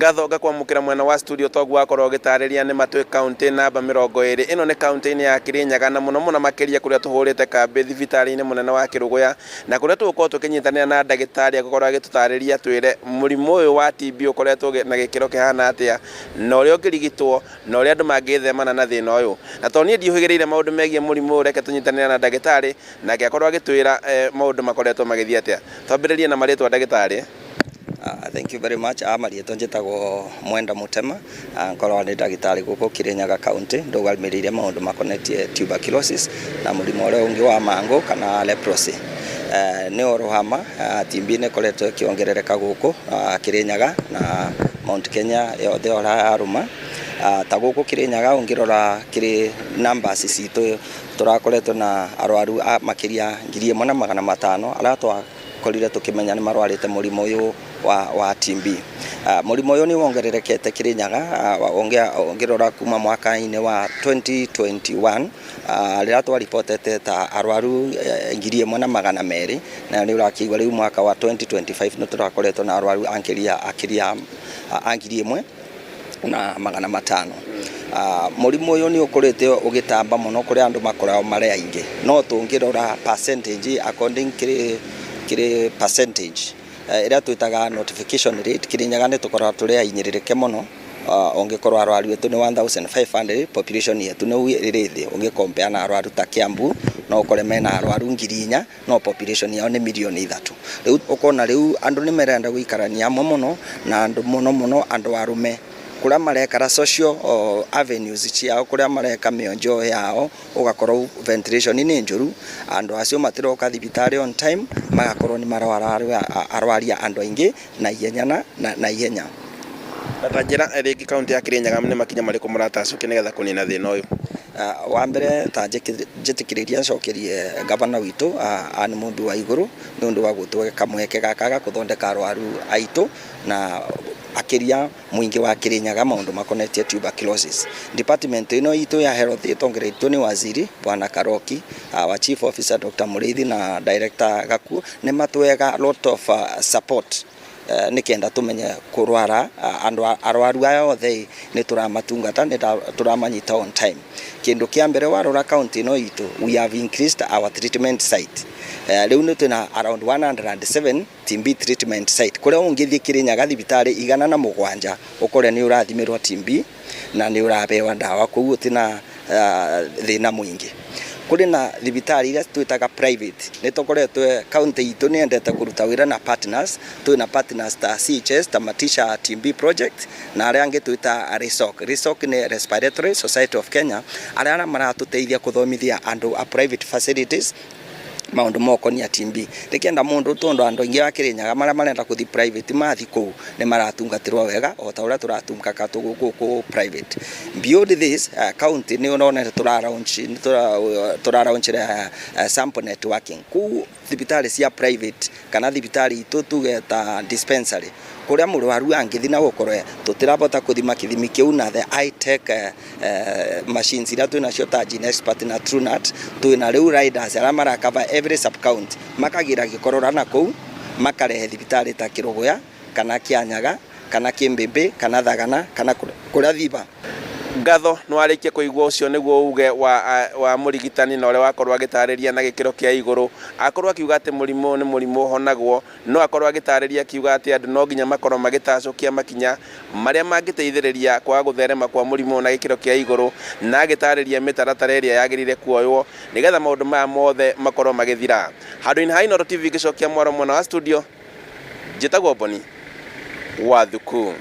Ngatho gakwamukira mwena wa studio twagu akorwo gitariria ni Matui county namba 20 ino ni county ya Kirinyaga na muno makiria kuria tuhurite kambi thibitari-ini munene wa Kiruguya na kuria tugukorwo tukinyitanira na ndagitari agukorwo agitutariria twire murimu uyu wa TB ukoretwo na gikiro kihana atia na uria ungirigitwo na uria andu mangithemana na thina uyu na toni ndiuhigireire maundu megie murimu ureke tunyitanira na ndagitari na agikorwo agitwira maundu makoretwo magithia atia twambiririe na maritwa ndagitari. Thank you very much. Marieto njitagwo Mwenda Mutema ngorwo ni ndagitari guku Kirinyaga county ndugalmiriire maundu makonetie tuberculosis na murimu uria ungi wa mango kana leprosy. Ni orohama TB ne koretwo kiongerereka guku Kirinyaga na Mount Kenya yothe ora aruma ta guku Kirinyaga ungirora kiri numbers citu turakoretwo na arwaru makiria 1500 aria twakorire tukimenya ni marwarite murimu uyu wa TB. Murimu uyu ni wongererekete Kirinyaga ongirora kuma mwaka-ini wa 2021 rira twaripotete ta arwaru 1200 na ni urakigwa riu mwaka wa 2025 no turakoretwo na arwaru angiria 1500. Murimu uyu ni ukurite ugitamba muno kuri andu makorao mari aingi no tungirora percentage according kiri percentage ira twitaga notification rate Kirinyaga ni tukorwa turi ainyiririke muno ongikorwa arwaru etu ni 1500 population yetu no irithi ungicompare na arwaru ta Kiambu no ukore mena arwaru 4,000 no population yao ni milioni 3 riu ukona riu andu ni merenda guikarania muno na andu muno andu arume kuria marekara social avenues ciao kuria mareka mionjo yao ugakorwo ventilation ni njuru andu acio matiroka thibitari on time magakorwo ni arwaria andu aingi na ihenya Rajira rigi county ya Kirinyaga ni makinya mariko muratacukia nigetha kunina thina uyu. Wa mbere ta njitikiriria ncokerie gavana witu ani mundu wa iguru nundu wa gutwe kamweke gakaga kuthondeka arwaru aitu na akiria muingi wa Kirinyaga maundu makonetie tuberculosis. Department ino itu ya health itongereitwo ni waziri Bwana Karoki wa chief officer Dr. Murithi na director Gaku ni matwega lot of support nikenda tumenye kurwara andu arwaru aya othe ni turamatungata ni turamanyita on time. Kindu kia mbere warora county no itu we have increased our treatment site. Riu ni tuna around 107 TB treatment site kuria ungithi Kirinyaga thibitari 107 ukore ni urathimirwa TB na ni urabewa ndawa koguo tina thina mwingi. Kuri na thibitari ira twitaga private ni tukoretwe county itu ni endete kuruta wira na partners twina partners ta CHS ta Matisha TB project na aria angi twita RISOC ni Respiratory Society of Kenya aria maratuteithia kuthomithia andu a private facilities maundu mokonia TB rikienda mundu tondo andu ingi Kirinyaga maria marenda kuthi private mathi ku ni maratungatirwa wega o ta uria turatungaka tuguku private. Beyond this county ni unaona turalaunch sample networking ku thibitari cia private kana thibitari itu tugeta dispensary kuria murwaru angithi na gukorwe tutirabota kuthima kithimi kiu na the high tech machines ira twina cio ta GeneXpert na TrueNat twina riu riders ara marakava every sub county makagira gikorora na kou makarehe thibitari ta Kiruguya kana Kianyaga kana Kimbimbi kana Thagana kana kuria thiba. Ngatho nwarikia kuigwa ucio niguo uge wa murigitani na ore wakorwa agitariria na gikiro kia iguru akorwa akiuga ati murimu ni murimu honagwo no akorwa agitariria akiuga ati andu no nginya makorwo magitacukia makinya maria mangiteithiriria kwa gutherema kwa murimu na gikiro kia iguru na agitariria mitaratara iria yagirire kuoywo nigetha maundu maya mothe makorwo magithira. Handu-ini ha Inooro TV gicokia mwaro mwana wa studio njitagwo Boni wa Thuku.